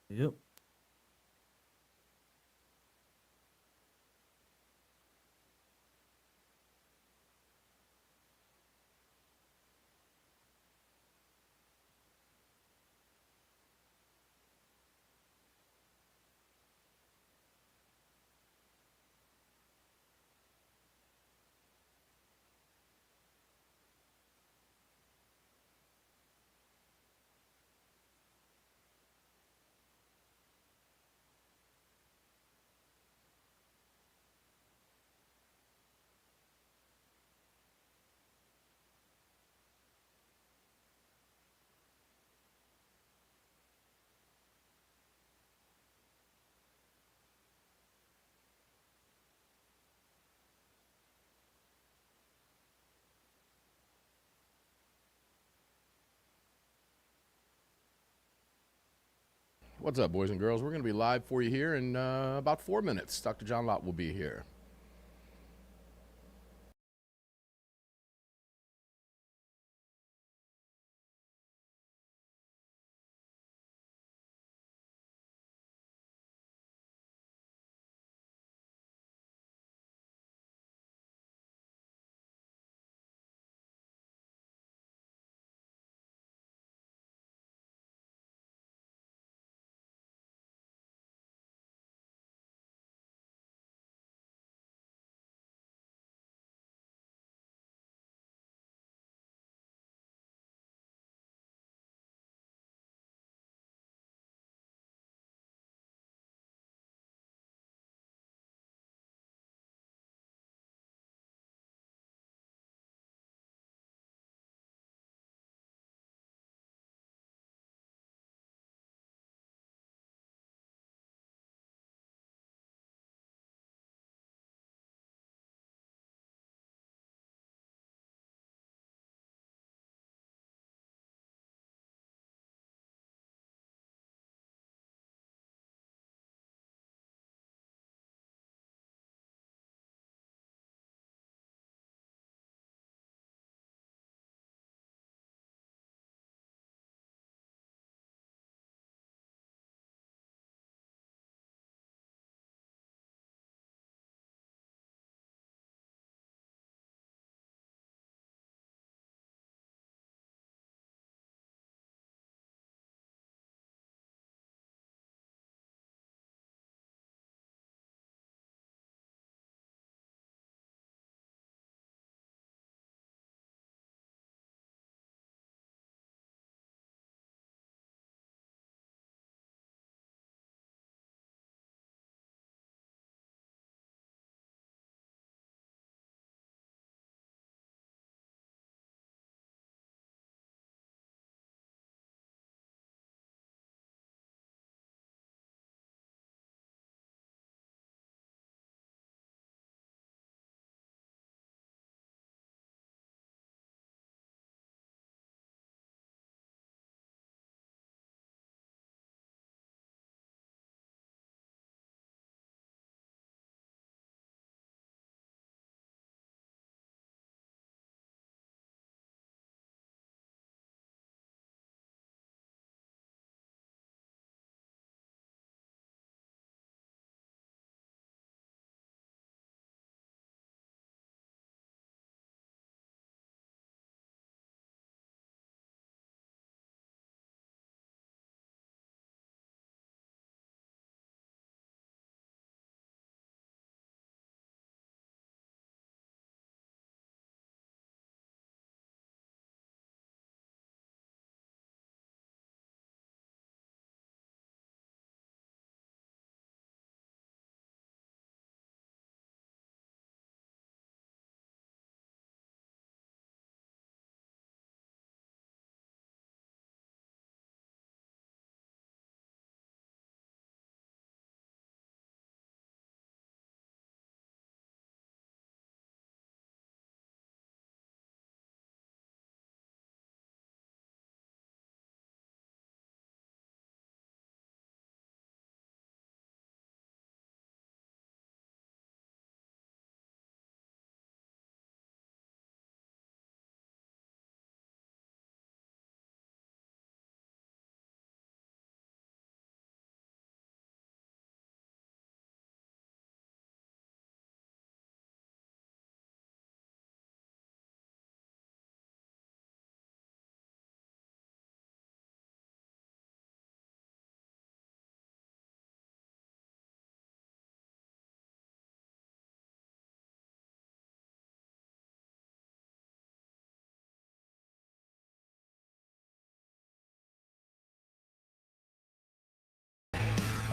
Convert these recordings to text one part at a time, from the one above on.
Yep. What's up, boys and girls? We're going to be live for you here in about 4 minutes. Dr. John Lott will be here.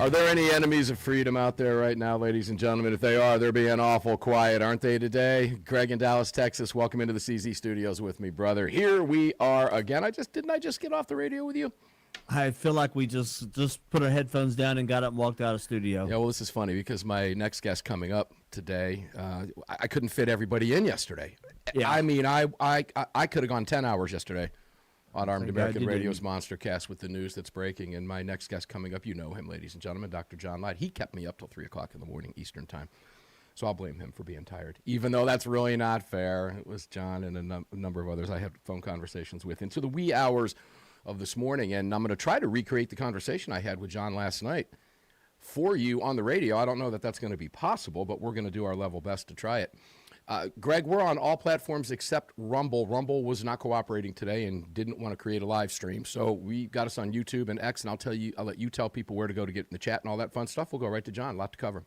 Are there any enemies of freedom out there right now, ladies and gentlemen? If they are, they're being awful quiet, aren't they, today? Greg in Dallas, Texas, welcome into the CZ studios with me, brother. Here we are again. Didn't I just get off the radio with you? I feel like we just put our headphones down and got up and walked out of studio. Yeah, well, this is funny because my next guest coming up today, I couldn't fit everybody in yesterday. Yeah. I mean, I could have gone 10 hours yesterday on Armed American Radio's Monster Cast with the news that's breaking. And my next guest coming up, you know him, ladies and gentlemen, Dr. John Lott. He kept me up till 3 o'clock in the morning Eastern time. So I'll blame him for being tired, even though that's really not fair. It was John and a number of others I had phone conversations with into the wee hours of this morning. And I'm going to try to recreate the conversation I had with John last night for you on the radio. I don't know that that's going to be possible, but we're going to do our level best to try it. Greg, we're on all platforms except Rumble. Rumble was not cooperating today and didn't want to create a live stream. So we got us on YouTube and X, and I'll let you tell people where to go to get in the chat and all that fun stuff. We'll go right to John. A lot to cover.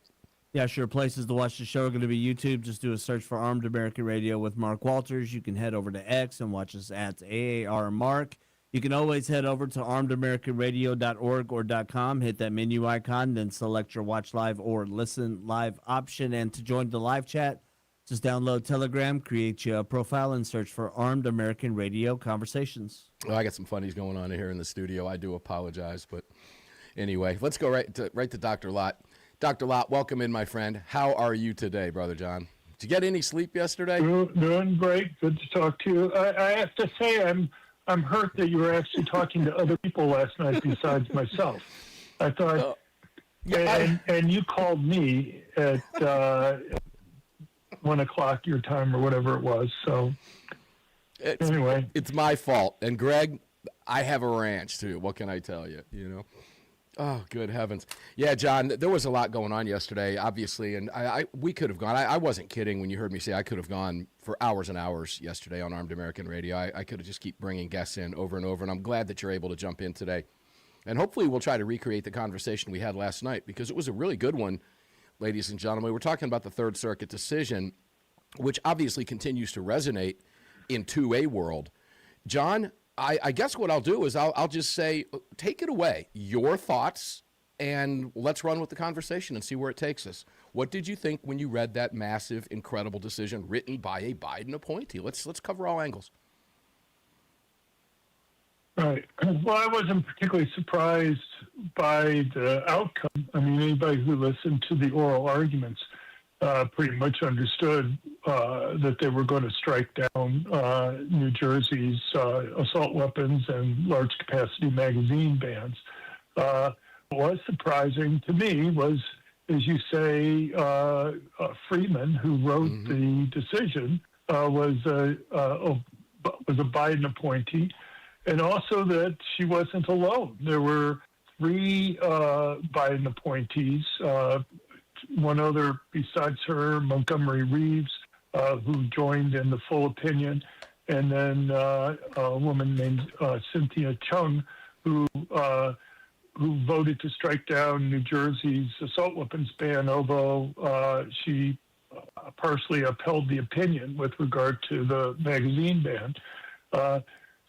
Yeah, sure. Places to watch the show are going to be YouTube. Just do a search for Armed American Radio with Mark Walters. You can head over to X and watch us at AAR Mark. You can always head over to armedamericanradio.org or .com, hit that menu icon, then select your watch live or listen live option. And to join the live chat, just download Telegram, create your profile, and search for Armed American Radio Conversations. Well, I got some funnies going on here in the studio. I do apologize, but anyway, let's go right to Dr. Lott. Dr. Lott, welcome in, my friend. How are you today, Brother John? Did you get any sleep yesterday? Doing great. Good to talk to you. I have to say I'm hurt that you were actually talking to other people last night besides myself. I thought, and you called me at 1 o'clock your time or whatever it was. So anyway, it's my fault. And Greg, I have a ranch too. What can I tell you? You know. Oh, good heavens. Yeah, John, there was a lot going on yesterday, obviously, and we could have gone. I wasn't kidding when you heard me say I could have gone for hours and hours yesterday on Armed American Radio. I could have just keep bringing guests in over and over, and I'm glad that you're able to jump in today. And hopefully we'll try to recreate the conversation we had last night because it was a really good one, ladies and gentlemen. We're talking about the Third Circuit decision, which obviously continues to resonate in 2A world. John, I guess what I'll do is I'll just say, take it away, your thoughts, and let's run with the conversation and see where it takes us. What did you think when you read that massive, incredible decision written by a Biden appointee? Let's cover all angles. Right. Well, I wasn't particularly surprised by the outcome. I mean, anybody who listened to the oral arguments pretty much understood that they were going to strike down New Jersey's assault weapons and large capacity magazine bans. What was surprising to me was, as you say, Freeman, who wrote the decision, was a Biden appointee, and also that she wasn't alone. There were 3 Biden appointees. One other besides her, Montgomery Reeves, who joined in the full opinion, and then a woman named Cynthia Chung, who voted to strike down New Jersey's assault weapons ban, although she partially upheld the opinion with regard to the magazine ban.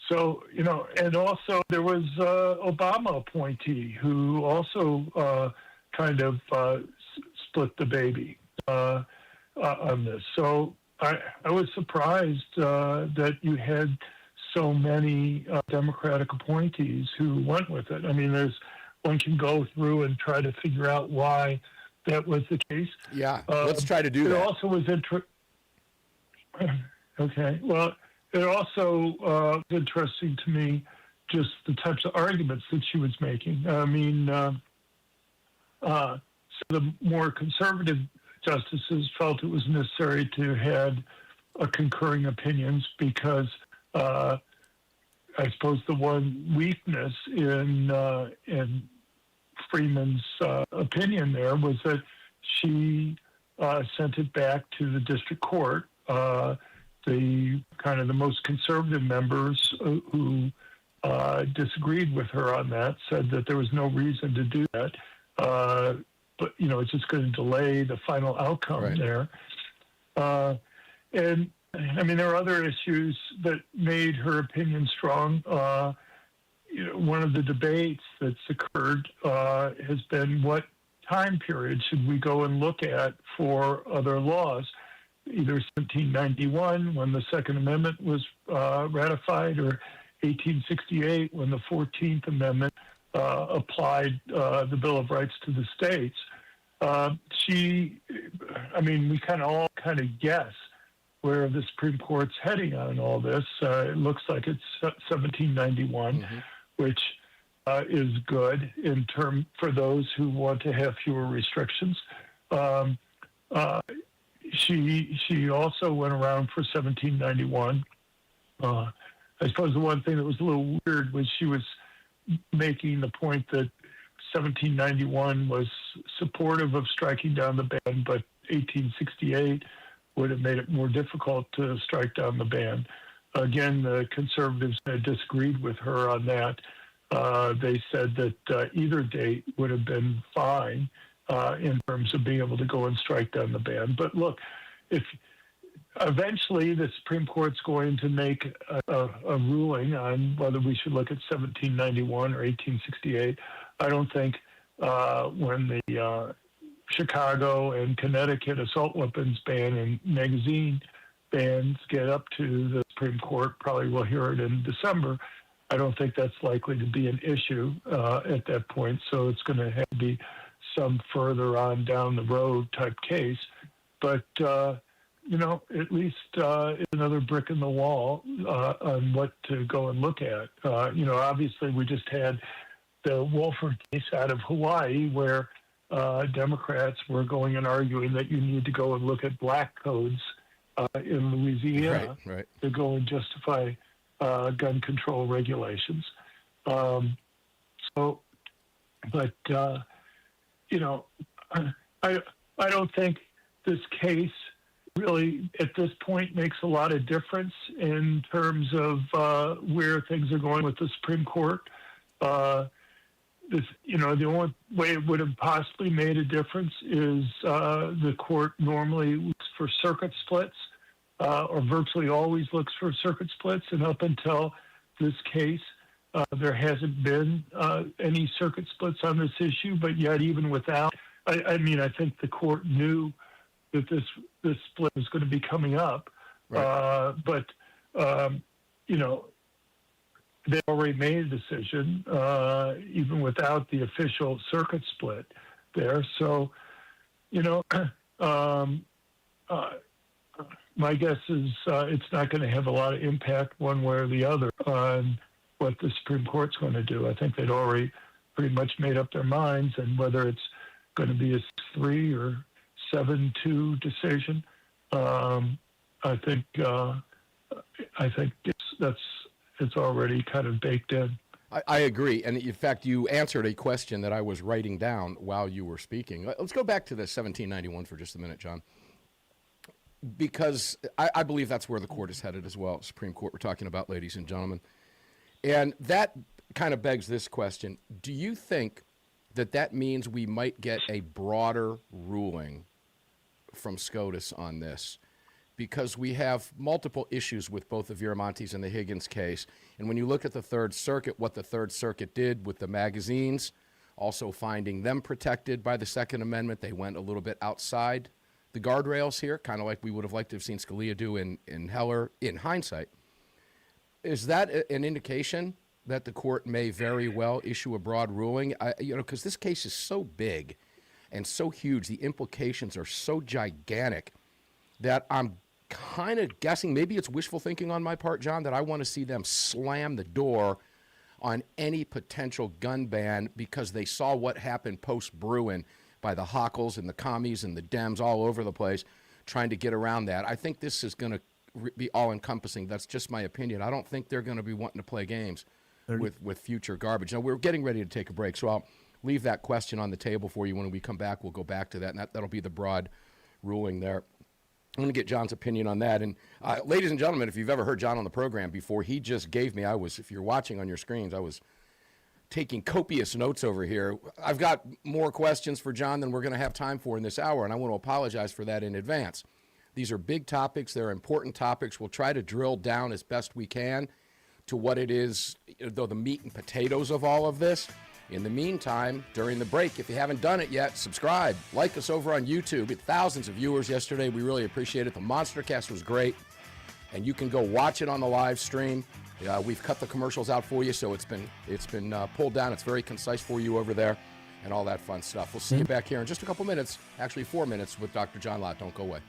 So, you know, and also there was Obama appointee who also kind of split the baby on this. So I was surprised that you had so many Democratic appointees who went with it. I mean, one can go through and try to figure out why that was the case. Yeah, let's try to do that. It also was okay. Well, it also was interesting to me just the types of arguments that she was making. I mean, so the more conservative justices felt it was necessary to have concurring opinions because I suppose the one weakness in Freeman's opinion there was that she sent it back to the district court. The kind of the most conservative members who disagreed with her on that said that there was no reason to do that. But, you know, it's just going to delay the final outcome there. And, I mean, there are other issues that made her opinion strong. one of the debates that's occurred has been what time period should we go and look at for other laws, either 1791 when the Second Amendment was ratified, or 1868 when the 14th Amendment applied the Bill of Rights to the states. We all kind of guess where the Supreme Court's heading on all this. It looks like it's 1791, which is good for those who want to have fewer restrictions. She also went around for 1791. I suppose the one thing that was a little weird was she was making the point that 1791 was supportive of striking down the ban, but 1868 would have made it more difficult to strike down the ban. Again, the conservatives disagreed with her on that. They said that either date would have been fine in terms of being able to go and strike down the ban. But look, if eventually the Supreme Court's going to make a ruling on whether we should look at 1791 or 1868, I don't think when the Chicago and Connecticut assault weapons ban and magazine bans get up to the Supreme Court, probably we'll hear it in December. I don't think that's likely to be an issue at that point. So it's going to have to be some further on down the road type case. But, at least it's another brick in the wall on what to go and look at. Obviously we just had the Wolford case out of Hawaii where Democrats were going and arguing that you need to go and look at black codes in Louisiana to go and justify gun control regulations. I don't think this case really at this point makes a lot of difference in terms of where things are going with the Supreme Court. The only way it would have possibly made a difference is the court normally looks for circuit splits, or virtually always looks for circuit splits. And up until this case, there hasn't been any circuit splits on this issue. But yet, even without, I think the court knew that this split was going to be coming up. Right. They already made a decision, even without the official circuit split there. So, my guess is it's not going to have a lot of impact one way or the other on what the Supreme Court's going to do. I think they'd already pretty much made up their minds, and whether it's going to be a 6-3 or 7-2 decision, I think it's already kind of baked in. I agree. And in fact, you answered a question that I was writing down while you were speaking. Let's go back to the 1791 for just a minute, John, because I believe that's where the court is headed as well. Supreme Court we're talking about, ladies and gentlemen. And that kind of begs this question. Do you think that means we might get a broader ruling from SCOTUS on this? Because we have multiple issues with both the Viramontes and the Higgins case. And when you look at the Third Circuit, what the Third Circuit did with the magazines, also finding them protected by the Second Amendment, they went a little bit outside the guardrails here, kind of like we would have liked to have seen Scalia do in Heller in hindsight. Is that an indication that the court may very well issue a broad ruling? Because this case is so big and so huge, the implications are so gigantic that I'm kind of guessing, maybe it's wishful thinking on my part, John, that I want to see them slam the door on any potential gun ban because they saw what happened post-Bruen by the Hochul's and the commies and the Dems all over the place trying to get around that. I think this is going to be all-encompassing. That's just my opinion. I don't think they're going to be wanting to play games with future garbage. Now, we're getting ready to take a break, so I'll leave that question on the table for you. When we come back, we'll go back to that, and that'll be the broad ruling there. I'm going to get John's opinion on that. And ladies and gentlemen, if you've ever heard John on the program before, he just gave me, if you're watching on your screens, I was taking copious notes over here. I've got more questions for John than we're going to have time for in this hour, and I want to apologize for that in advance. These are big topics. They're important topics. We'll try to drill down as best we can to what it is, though, the meat and potatoes of all of this. In the meantime, during the break, if you haven't done it yet, subscribe. Like us over on YouTube. We had thousands of viewers yesterday. We really appreciate it. The Monstercast was great, and you can go watch it on the live stream. We've cut the commercials out for you, so it's been pulled down. It's very concise for you over there and all that fun stuff. We'll see you back here in just a couple minutes, actually 4 minutes, with Dr. John Lott. Don't go away.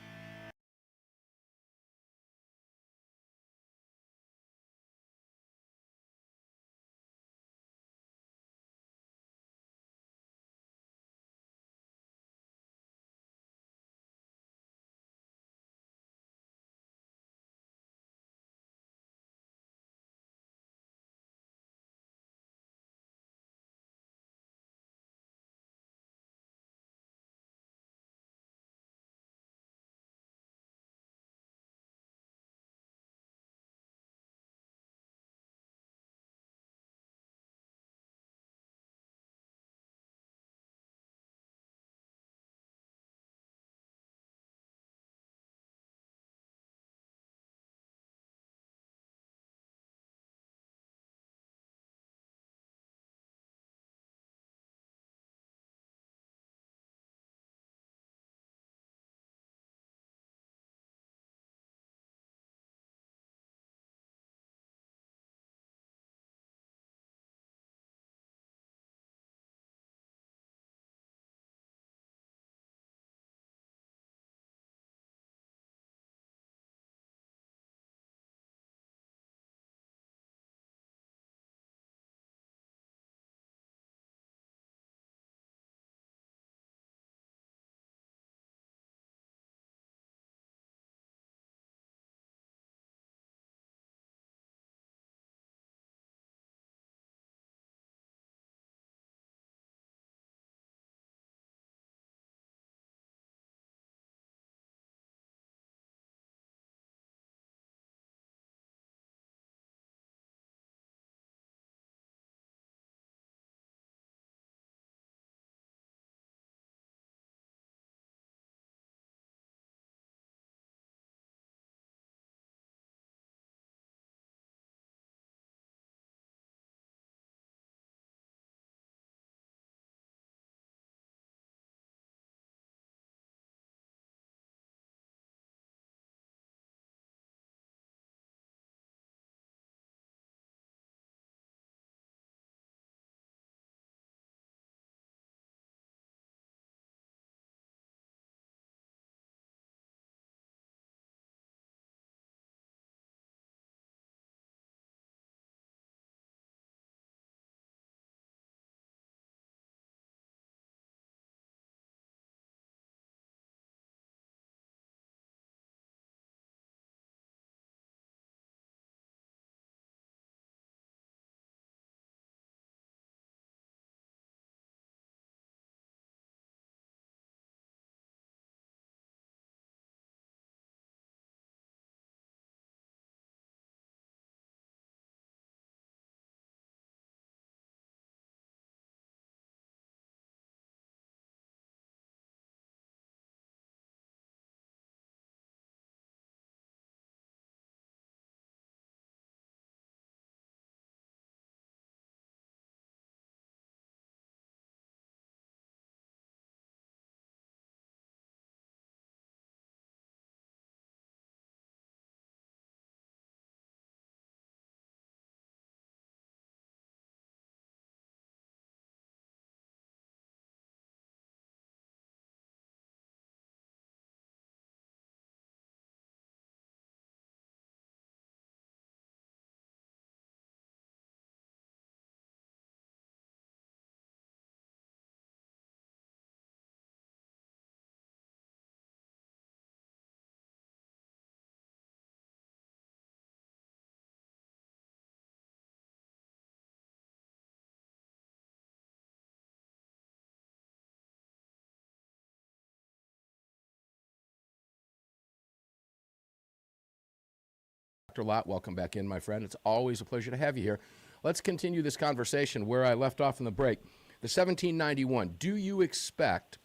Dr. Lott, welcome back in, my friend. It's always a pleasure to have you here. Let's continue this conversation where I left off in the break. The 1791, do you expect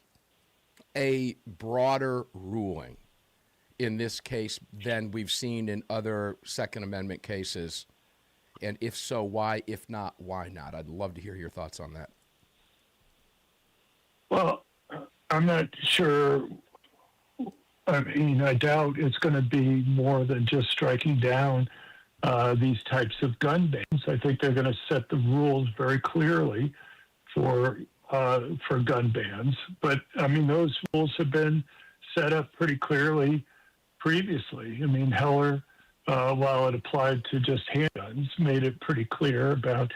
a broader ruling in this case than we've seen in other Second Amendment cases And if so, why? If not, why not? I'd love to hear your thoughts on that. Well, I'm not sure. I mean, I doubt it's going to be more than just striking down these types of gun bans. I think they're going to set the rules very clearly for gun bans. But I mean, those rules have been set up pretty clearly previously. I mean, Heller, while it applied to just handguns, made it pretty clear about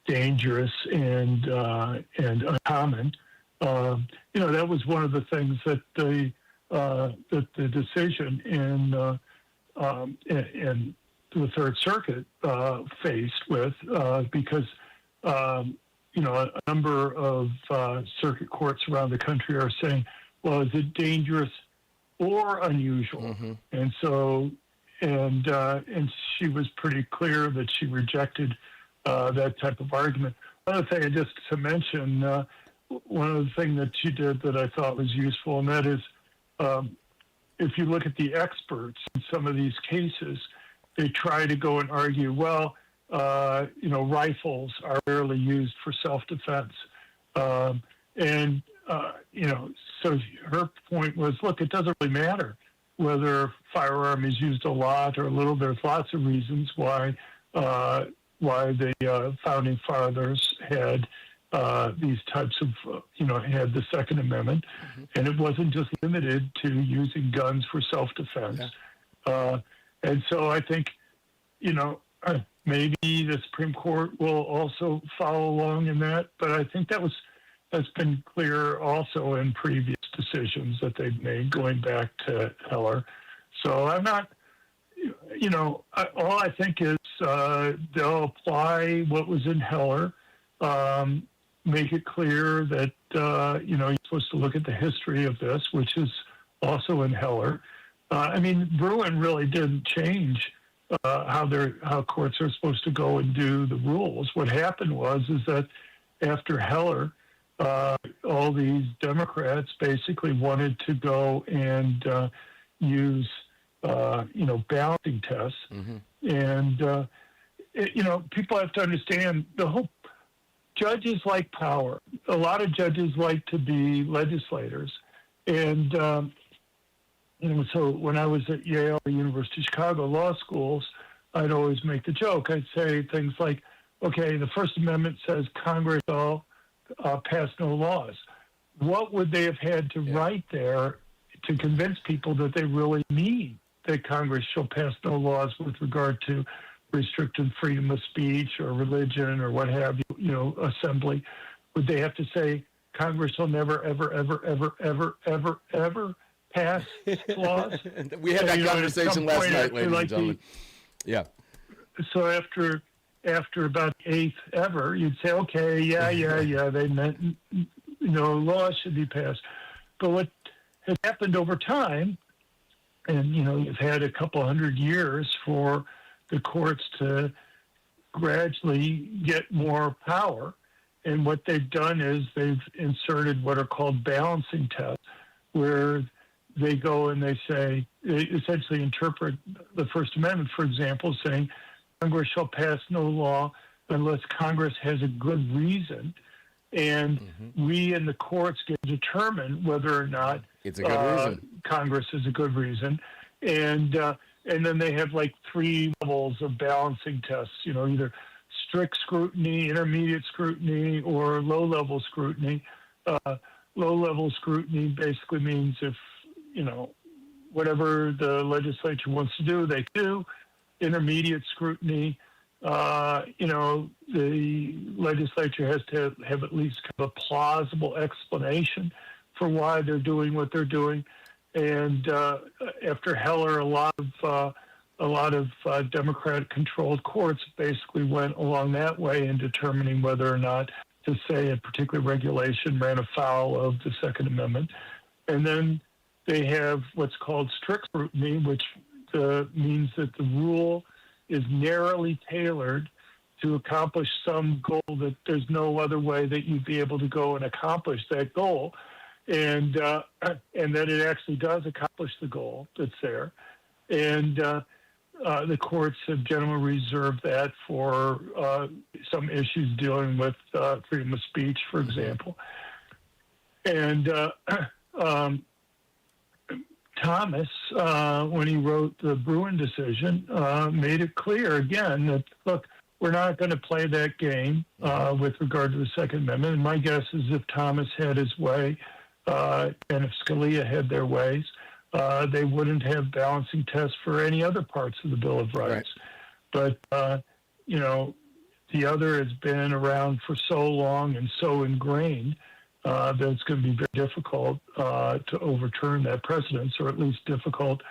dangerous and uncommon. That was one of the things that the decision in the Third Circuit faced with, because a number of circuit courts around the country are saying, well, is it dangerous or unusual? Mm-hmm. And so, and she was pretty clear that she rejected that type of argument. Another thing, just to mention, one of the things that she did that I thought was useful, and that is, if you look at the experts in some of these cases, they try to go and argue, well, rifles are rarely used for self-defense. So her point was, look, it doesn't really matter whether a firearm is used a lot or a little. There's lots of reasons why the founding fathers had these types of, had the Second Amendment, mm-hmm. and it wasn't just limited to using guns for self-defense. Yeah. And so I think, maybe the Supreme Court will also follow along in that, but I think that's been clear also in previous decisions that they've made going back to Heller. So I'm not, all I think is they'll apply what was in Heller, make it clear that, you're supposed to look at the history of this, which is also in Heller. Bruen really didn't change how courts are supposed to go and do the rules. What happened is that after Heller, all these Democrats basically wanted to go and use, balancing tests. Mm-hmm. And, people have to understand the whole judges like power. A lot of judges like to be legislators. And, so when I was at Yale, the University of Chicago Law Schools, I'd always make the joke. I'd say things like, okay, the First Amendment says Congress shall pass no laws. What would they have had to write there to convince people that they really mean that Congress shall pass no laws with regard to restricted freedom of speech or religion or what have you, assembly? Would they have to say Congress will never, ever, ever, ever, ever, ever, ever pass laws? We had that conversation last night, ladies and gentlemen. So after about the eighth ever, you'd say, okay, yeah, they meant, laws should be passed. But what has happened over time, and, you've had a couple hundred years for the courts to gradually get more power. And what they've done is they've inserted what are called balancing tests, where they go and they say, they essentially interpret the First Amendment, for example, saying Congress shall pass no law unless Congress has a good reason. And mm-hmm. we in the courts get to determine whether or not it's a good reason. Congress is a good reason. And then they have like three levels of balancing tests, either strict scrutiny, intermediate scrutiny, or low-level scrutiny. Low-level scrutiny basically means if, whatever the legislature wants to do, they do. Intermediate scrutiny, the legislature has to have at least kind of a plausible explanation for why they're doing what they're doing. And after Heller, a lot of Democratic-controlled courts basically went along that way in determining whether or not to say a particular regulation ran afoul of the Second Amendment. And then they have what's called strict scrutiny, which means that the rule is narrowly tailored to accomplish some goal that there's no other way that you'd be able to go and accomplish that goal. And that it actually does accomplish the goal that's there. And the courts have generally reserved that for some issues dealing with freedom of speech, for example. And Thomas, when he wrote the Bruen decision, made it clear again that, look, we're not going to play that game with regard to the Second Amendment. And my guess is if Thomas had his way and if Scalia had their ways, they wouldn't have balancing tests for any other parts of the Bill of Rights. Right. But, you know, the other has been around for so long and so ingrained that it's going to be very difficult to overturn that precedence, or at least difficult,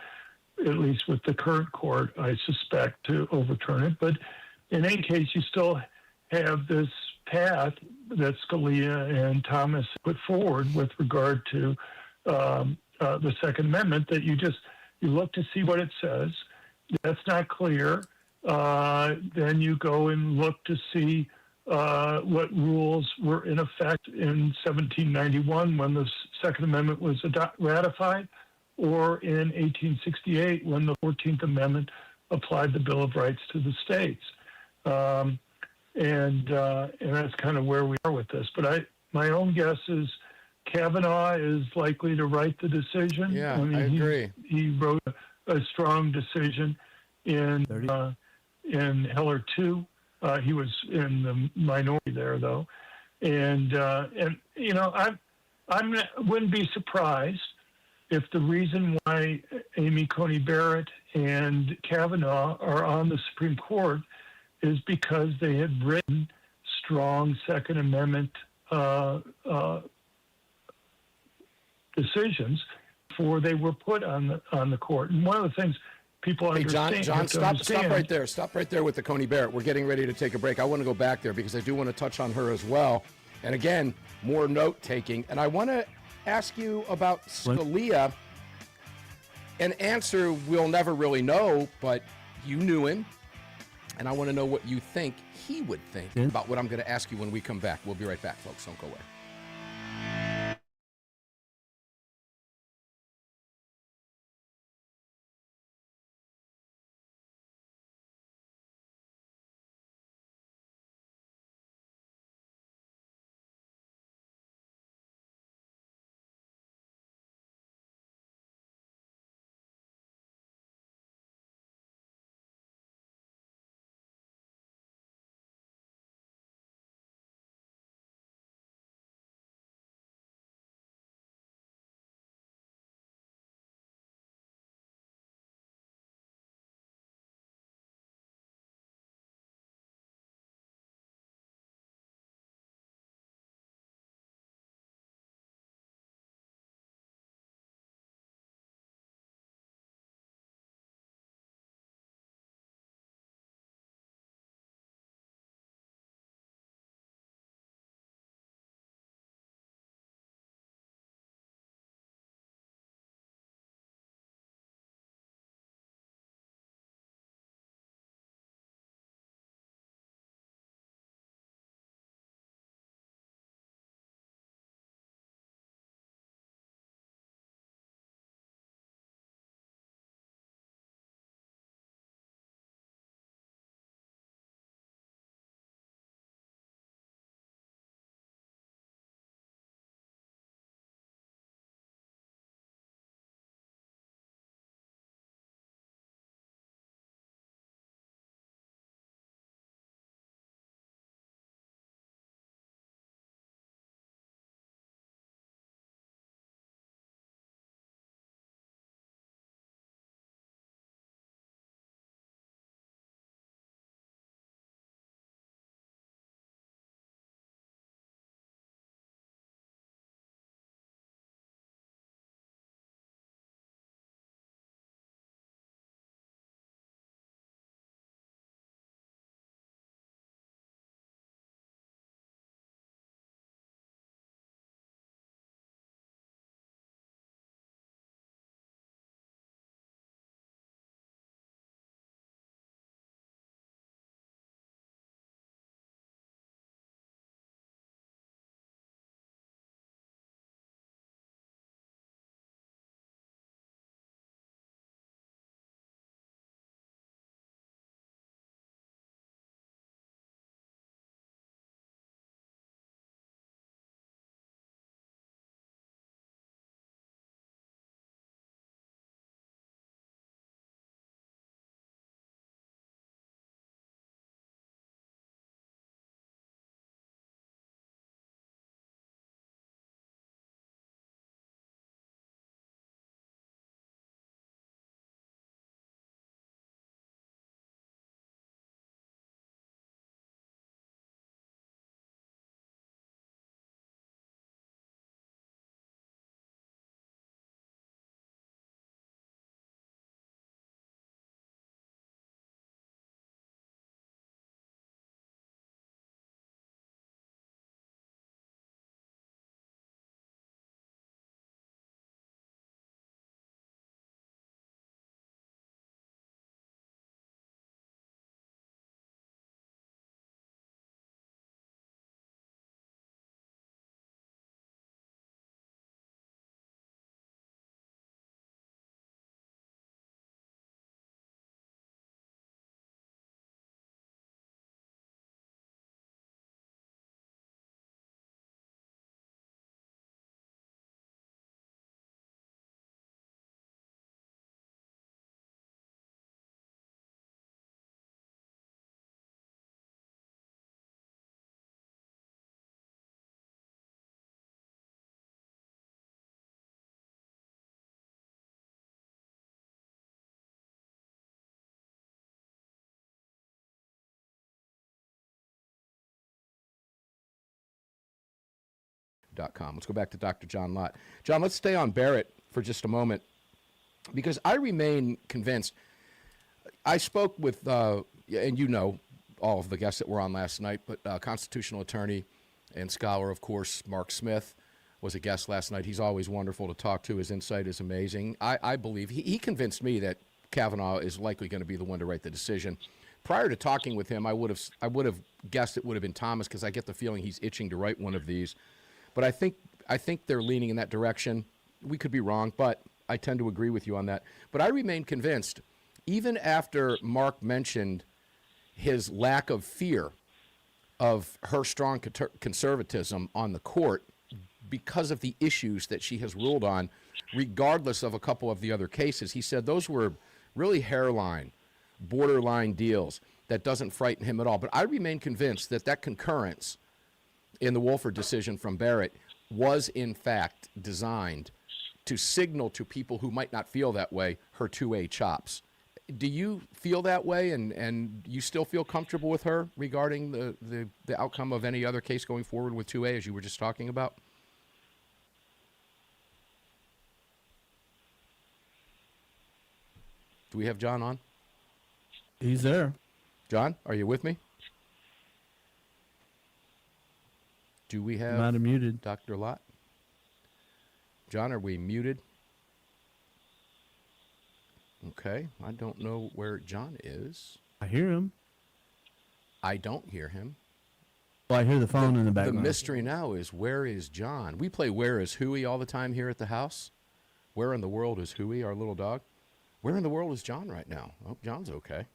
at least with the current court, I suspect, to overturn it. But in any case, you still have this path that Scalia and Thomas put forward with regard to the Second Amendment, that you look to see what it says. That's not clear. Then you go and look to see what rules were in effect in 1791 when the Second Amendment was ratified, or in 1868 when the 14th Amendment applied the Bill of Rights to the states. And that's kind of where we are with this. But my own guess is Kavanaugh is likely to write the decision. Yeah, I agree. He wrote a strong decision in Heller 2. He was in the minority there, though, and you know, I wouldn't be surprised if the reason why Amy Coney Barrett and Kavanaugh are on the Supreme Court is because they had written strong Second Amendment decisions before they were put on the court. And one of the things people understand. John, stop right there. Stop right there with the Coney Barrett. We're getting ready to take a break. I want to go back there because I do want to touch on her as well. And again, more note taking. And I want to ask you about Scalia. An answer we'll never really know, but you knew him. And I want to know what you think he would think about what I'm going to ask you when we come back. We'll be right back, folks. Don't go away. ROCKED.com. Let's go back to Dr. John Lott. John, let's stay on Barrett for just a moment, because I remain convinced. I spoke with, and you know all of the guests that were on last night, but constitutional attorney and scholar, of course, Mark Smith was a guest last night. He's always wonderful to talk to. His insight is amazing. I believe he convinced me that Kavanaugh is likely going to be the one to write the decision. Prior to talking with him, I would have guessed it would have been Thomas, because I get the feeling he's itching to write one of these. But I think they're leaning in that direction. We could be wrong, but I tend to agree with you on that. But I remain convinced, even after Mark mentioned his lack of fear of her strong conservatism on the court because of the issues that she has ruled on, regardless of a couple of the other cases, he said those were really hairline, borderline deals that doesn't frighten him at all. But I remain convinced that that concurrence in the Wolford decision from Barrett was, in fact, designed to signal to people who might not feel that way her 2A chops. Do you feel that way, and you still feel comfortable with her regarding the outcome of any other case going forward with 2A, as you were just talking about? Do we have John on? He's there. John, are you with me? Do we have Not muted. Dr. Lott? John, are we muted? Okay, I don't know where John is. I hear him. I don't hear him. Well, I hear the phone in the background. The mystery now is, where is John? We play Where is Huey all the time here at the house. Where in the world is Huey, our little dog? Where in the world is John right now? I hope John's okay.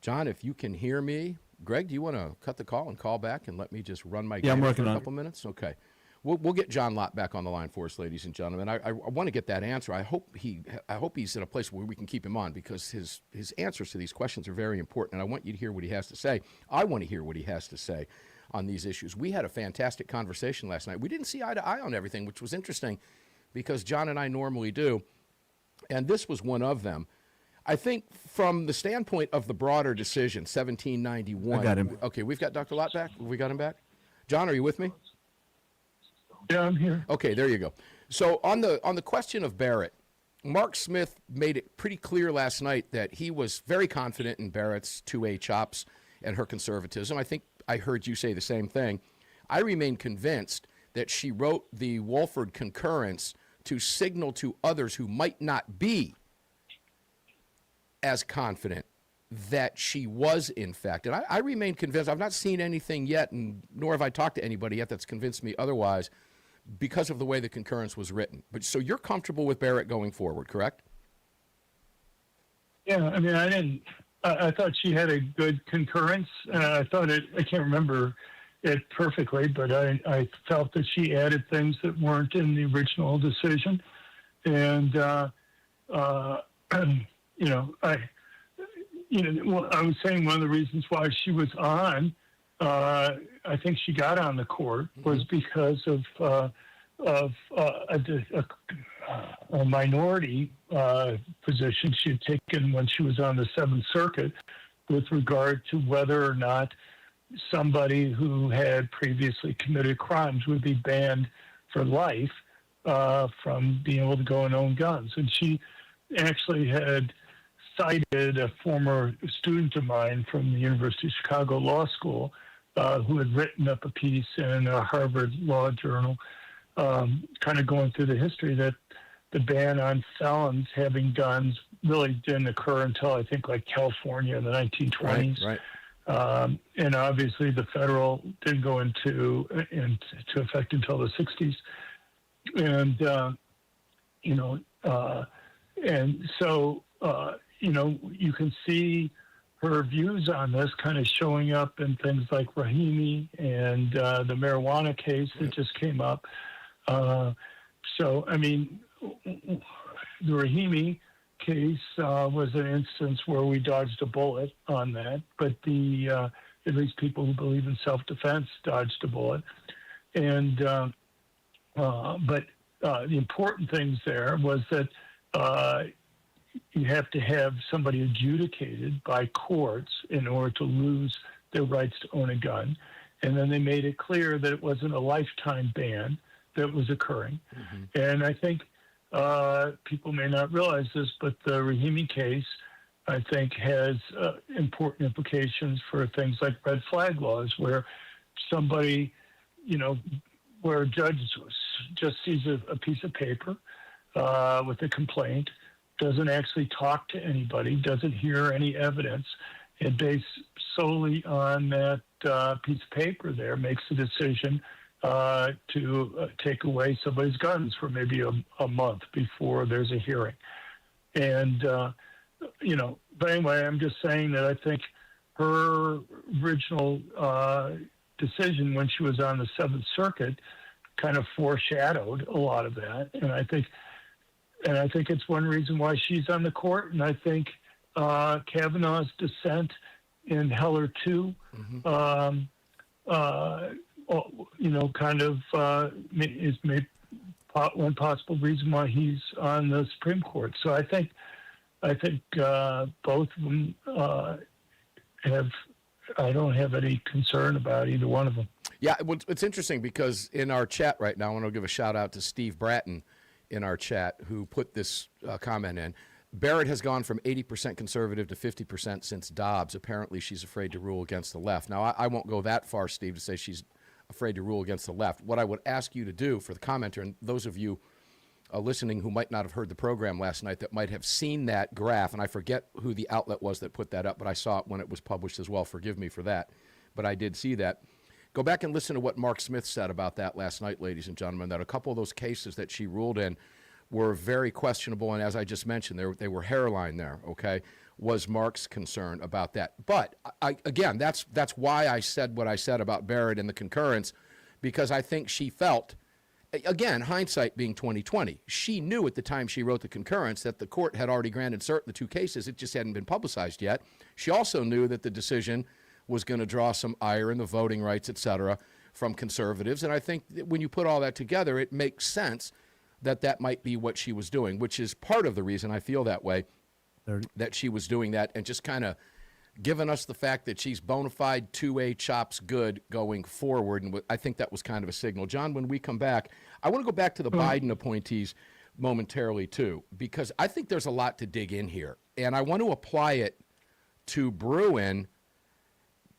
John, if you can hear me, Greg, do you want to cut the call and call back and let me just run my game I'm working for a on couple minutes? Okay. We'll get John Lott back on the line for us, ladies and gentlemen. I want to get that answer. I hope he's in a place where we can keep him on, because his answers to these questions are very important, and I want you to hear what he has to say. I want to hear what he has to say on these issues. We had a fantastic conversation last night. We didn't see eye to eye on everything, which was interesting, because John and I normally do, and this was one of them. I think from the standpoint of the broader decision, 1791. I got him. Okay, we've got Dr. Lott back. We got him back. John, are you with me? Yeah, I'm here. Okay, there you go. So on the question of Barrett, Mark Smith made it pretty clear last night that he was very confident in Barrett's 2A chops and her conservatism. I think I heard you say the same thing. I remain convinced that she wrote the Wolford concurrence to signal to others who might not be as confident that she was, in fact. And I remain convinced. I've not seen anything yet, and nor have I talked to anybody yet that's convinced me otherwise, because of the way the concurrence was written. But so you're comfortable with Barrett going forward, correct? Yeah, I mean, I thought she had a good concurrence. I can't remember it perfectly, but I felt that she added things that weren't in the original decision. And, I was saying one of the reasons why she was on, I think she got on the court, was because of a minority position she had taken when she was on the Seventh Circuit with regard to whether or not somebody who had previously committed crimes would be banned for life from being able to go and own guns. And she actually had cited a former student of mine from the University of Chicago Law School who had written up a piece in a Harvard Law Journal kind of going through the history that the ban on felons having guns really didn't occur until, I think, like California in the 1920s. Right. And obviously the federal didn't go into effect until the 60s. And, and so, you can see her views on this kind of showing up in things like Rahimi and the marijuana case that just came up. So, I mean, the Rahimi case was an instance where we dodged a bullet on that, but at least people who believe in self-defense dodged a bullet. And but the important things there was that you have to have somebody adjudicated by courts in order to lose their rights to own a gun. and then they made it clear that it wasn't a lifetime ban that was occurring. And I think people may not realize this, but the Rahimi case, I think, has important implications for things like red flag laws, where somebody, where a judge just sees a piece of paper with a complaint, doesn't actually talk to anybody, doesn't hear any evidence, and based solely on that piece of paper there makes a decision to take away somebody's guns for maybe a month before there's a hearing. And, but anyway, I'm just saying that I think her original decision when she was on the Seventh Circuit kind of foreshadowed a lot of that. And I think it's one reason why she's on the court. And I think Kavanaugh's dissent in Heller 2, is maybe one possible reason why he's on the Supreme Court. So I think both of them I don't have any concern about either one of them. Yeah, it's interesting because in our chat right now, I want to give a shout out to Steve Bratton in our chat who put this comment in. Barrett has gone from 80% conservative to 50% since Dobbs. Apparently, she's afraid to rule against the left. Now, I won't go that far, Steve, to say she's afraid to rule against the left. What I would ask you to do for the commenter, and those of you listening who might not have heard the program last night that might have seen that graph, and I forget who the outlet was that put that up, but I saw it when it was published as well. Forgive me for that, but I did see that. Go back and listen to what Mark Smith said about that last night, ladies and gentlemen, that a couple of those cases that she ruled in were very questionable, and as I just mentioned, they were hairline there, okay, was Mark's concern about that. But, again, that's why I said what I said about Barrett and the concurrence, because I think she felt, again, hindsight being 20/20, she knew at the time she wrote the concurrence that the court had already granted cert in the two cases. It just hadn't been publicized yet. She also knew that the decision was going to draw some ire in the voting rights, et cetera, from conservatives. And I think that when you put all that together, it makes sense that that might be what she was doing, which is part of the reason I feel that way, that she was doing that and just kind of giving us the fact that she's bona fide 2A chops good going forward. And I think that was kind of a signal. John, when we come back, I want to go back to the Biden appointees momentarily too, because I think there's a lot to dig in here. And I want to apply it to Bruen,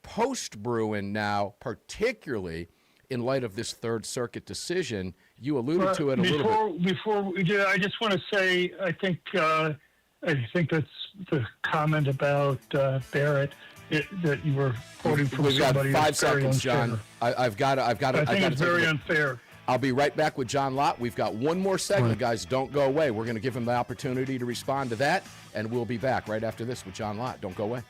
post-Bruen now, particularly in light of this Third Circuit decision. You alluded to it a little bit. Before we do, I just want to say I think that's the comment about Barrett that you were quoting from We've somebody. Got 5 seconds, John. I've got to. I think it's very unfair. I'll be right back with John Lott. We've got one more segment, guys. Don't go away. We're going to give him the opportunity to respond to that, and we'll be back right after this with John Lott. Don't go away.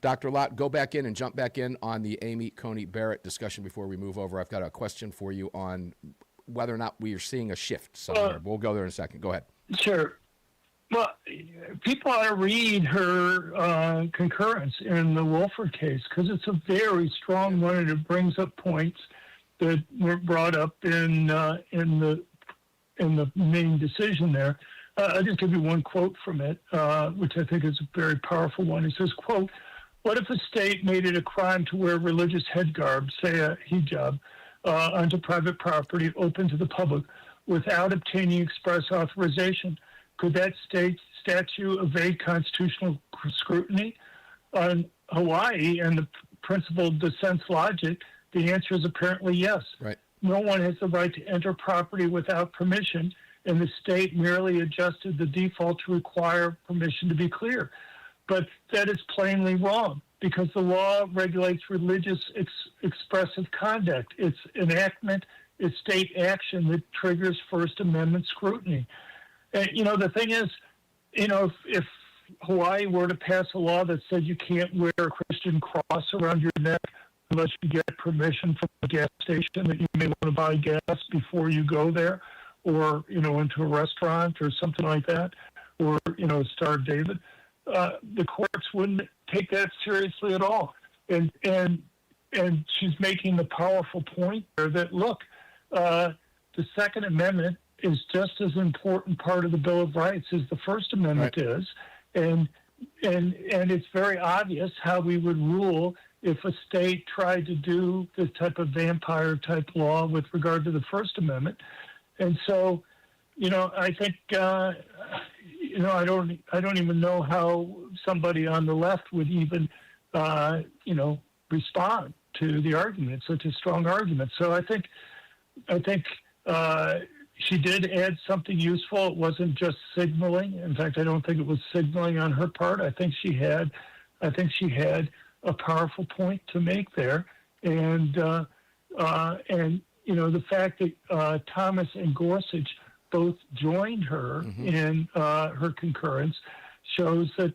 Dr. Lott, go back in and jump back in on the Amy Coney Barrett discussion before we move over. I've got a question for you on whether or not we are seeing a shift somewhere. We'll go there in a second. Go ahead. Sure. Well, people ought to read her concurrence in the Wolford case because it's a very strong one, and it brings up points that were brought up in the main decision there. I'll just give you one quote from it, which I think is a very powerful one. It says, quote, "What if a state made it a crime to wear religious head garb, say a hijab, onto private property open to the public without obtaining express authorization? Could that state statute evade constitutional scrutiny?" On Hawaii and the principled dissent's logic, the answer is apparently yes. Right. No one has the right to enter property without permission, and the state merely adjusted the default to require permission to be clear. But that is plainly wrong because the law regulates religious expressive conduct. It's enactment, it's state action that triggers First Amendment scrutiny. And, the thing is, if Hawaii were to pass a law that said you can't wear a Christian cross around your neck unless you get permission from the gas station, that you may want to buy gas before you go there, or, into a restaurant or something like that, or, Star of David, the courts wouldn't take that seriously at all. And she's making the powerful point there that, look, the Second Amendment is just as important part of the Bill of Rights as the First Amendment is. And it's very obvious how we would rule if a state tried to do this type of vampire type law with regard to the First Amendment. And so, I think, I don't even know how somebody on the left would even, respond to the argument, such a strong argument. So I think she did add something useful. It wasn't just signaling. In fact, I don't think it was signaling on her part. I think she had a powerful point to make there. And the fact that Thomas and Gorsuch both joined her in her concurrence shows that,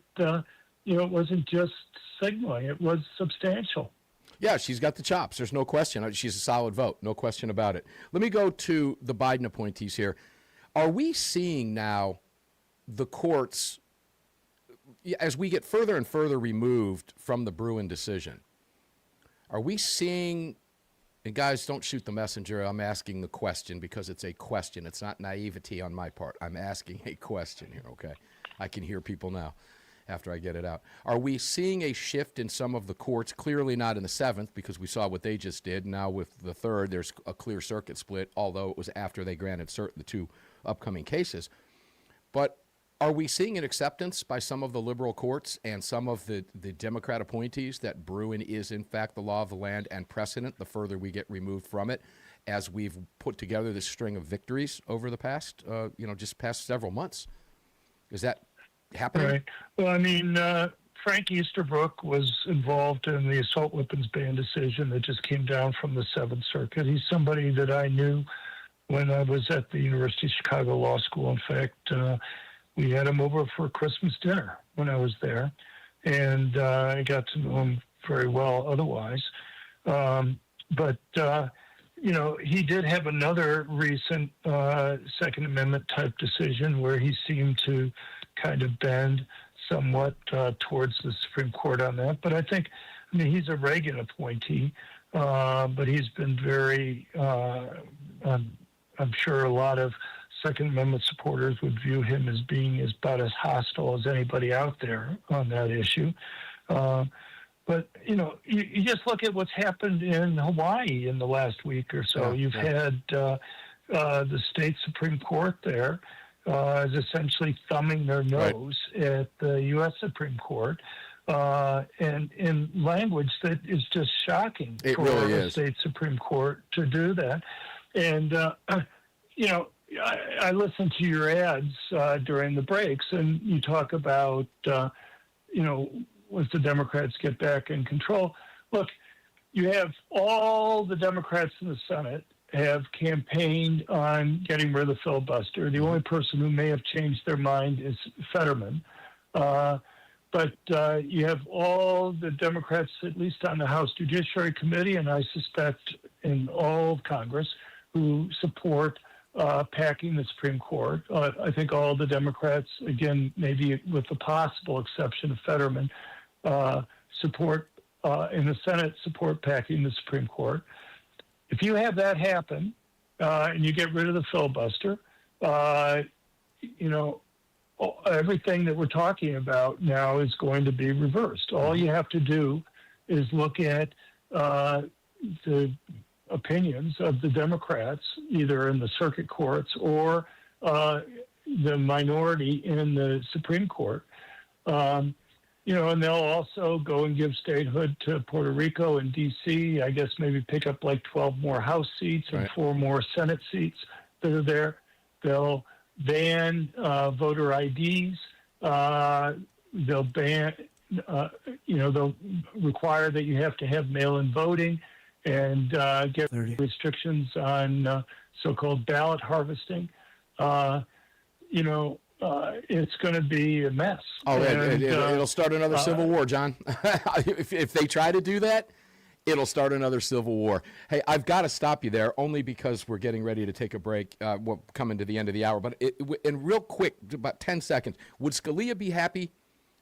it wasn't just signaling. It was substantial. Yeah, she's got the chops. There's no question. She's a solid vote. No question about it. Let me go to the Biden appointees here. Are we seeing now the courts, as we get further and further removed from the Bruen decision, are we seeing, and guys, don't shoot the messenger. I'm asking the question because it's a question. It's not naivety on my part. I'm asking a question here, okay? I can hear people now after I get it out. Are we seeing a shift in some of the courts? Clearly not in the 7th because we saw what they just did. Now with the 3rd, there's a clear circuit split, although it was after they granted cert the 2 upcoming cases. But are we seeing an acceptance by some of the liberal courts and some of the Democrat appointees that Bruen is, in fact, the law of the land and precedent the further we get removed from it, as we've put together this string of victories over the past, just past several months? Is that happening? Right. Well, I mean, Frank Easterbrook was involved in the assault weapons ban decision that just came down from the 7th Circuit. He's somebody that I knew when I was at the University of Chicago Law School. In fact, we had him over for Christmas dinner when I was there, and I got to know him very well otherwise. But he did have another recent Second Amendment type decision where he seemed to kind of bend somewhat towards the Supreme Court on that. But I think, he's a Reagan appointee, but he's been very, I'm sure a lot of Second Amendment supporters would view him as being about as hostile as anybody out there on that issue. But, you just look at what's happened in Hawaii in the last week or so. You've had the state Supreme Court there is essentially thumbing their nose at the U.S. Supreme Court, and in language that is just shocking for the state Supreme Court to do that. And, I listen to your ads during the breaks, and you talk about, once the Democrats get back in control. Look, you have all the Democrats in the Senate have campaigned on getting rid of the filibuster. The only person who may have changed their mind is Fetterman. But you have all the Democrats, at least on the House Judiciary Committee, and I suspect in all of Congress, who support packing the Supreme Court. I think all the Democrats, again, maybe with the possible exception of Fetterman, support in the Senate support packing the Supreme Court. If you have that happen and you get rid of the filibuster, everything that we're talking about now is going to be reversed. All you have to do is look at the opinions of the Democrats, either in the circuit courts or the minority in the Supreme Court. And they'll also go and give statehood to Puerto Rico and D.C., I guess maybe pick up like 12 more House seats and 4 more Senate seats that are there. They'll ban voter IDs. They'll ban, they'll require that you have to have mail-in voting and get restrictions on so-called ballot harvesting. It's going to be a mess. Oh, it'll start another civil war, John. If they try to do that, it'll start another civil war. Hey, I've got to stop you there only because we're getting ready to take a break. We're coming to the end of the hour. But and real quick, about 10 seconds, would Scalia be happy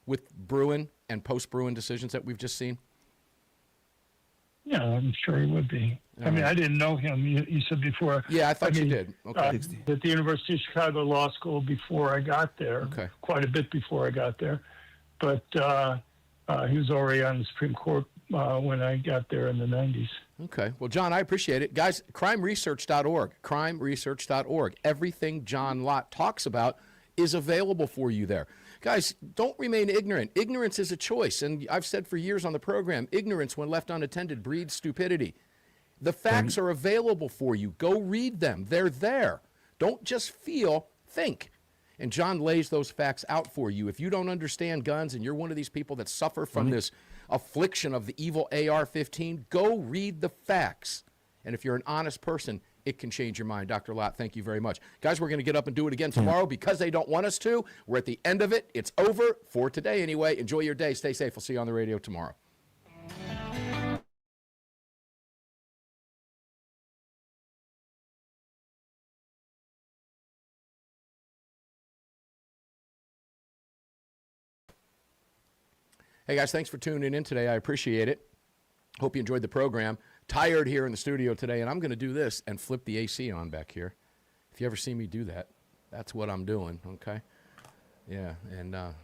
with Bruen and post-Bruen decisions that we've just seen? Yeah, I'm sure he would be. I mean, I didn't know him. You said before. Yeah, I thought you did. Okay. At the University of Chicago Law School before I got there, quite a bit before I got there. But he was already on the Supreme Court when I got there in the 90s. Okay. Well, John, I appreciate it. Guys, crimeresearch.org, crimeresearch.org. Everything John Lott talks about is available for you there. Guys, don't remain ignorant. Ignorance is a choice. And I've said for years on the program, ignorance, when left unattended, breeds stupidity. The facts are available for you. Go read them. They're there. Don't just feel, think. And John lays those facts out for you. If you don't understand guns and you're one of these people that suffer from this affliction of the evil AR-15, go read the facts. And if you're an honest person, it can change your mind. Dr. Lott, thank you very much. Guys, we're going to get up and do it again tomorrow because they don't want us to. We're at the end of it. It's over for today anyway. Enjoy your day. Stay safe. We'll see you on the radio tomorrow. Hey, guys, thanks for tuning in today. I appreciate it. Hope you enjoyed the program. Tired here in the studio today, and I'm going to do this and flip the AC on back here. If you ever see me do that, that's what I'm doing, okay? Yeah, and it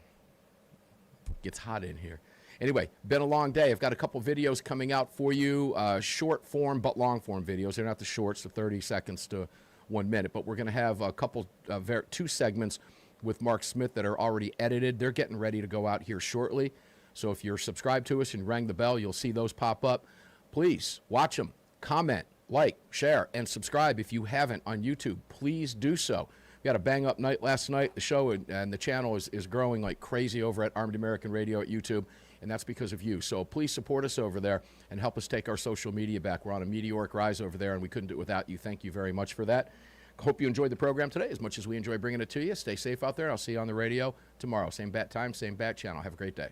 gets hot in here. Anyway, been a long day. I've got a couple videos coming out for you, short form but long form videos. They're not the shorts, the 30 seconds to 1 minute, but we're going to have a couple, 2 segments with Mark Smith that are already edited. They're getting ready to go out here shortly. So if you're subscribed to us and rang the bell, you'll see those pop up. Please watch them, comment, like, share, and subscribe if you haven't on YouTube. Please do so. We had a bang-up night last night. The show and the channel is growing like crazy over at Armed American Radio at YouTube, and that's because of you. So please support us over there and help us take our social media back. We're on a meteoric rise over there, and we couldn't do it without you. Thank you very much for that. Hope you enjoyed the program today as much as we enjoy bringing it to you. Stay safe out there. I'll see you on the radio tomorrow. Same bat time, same bat channel. Have a great day.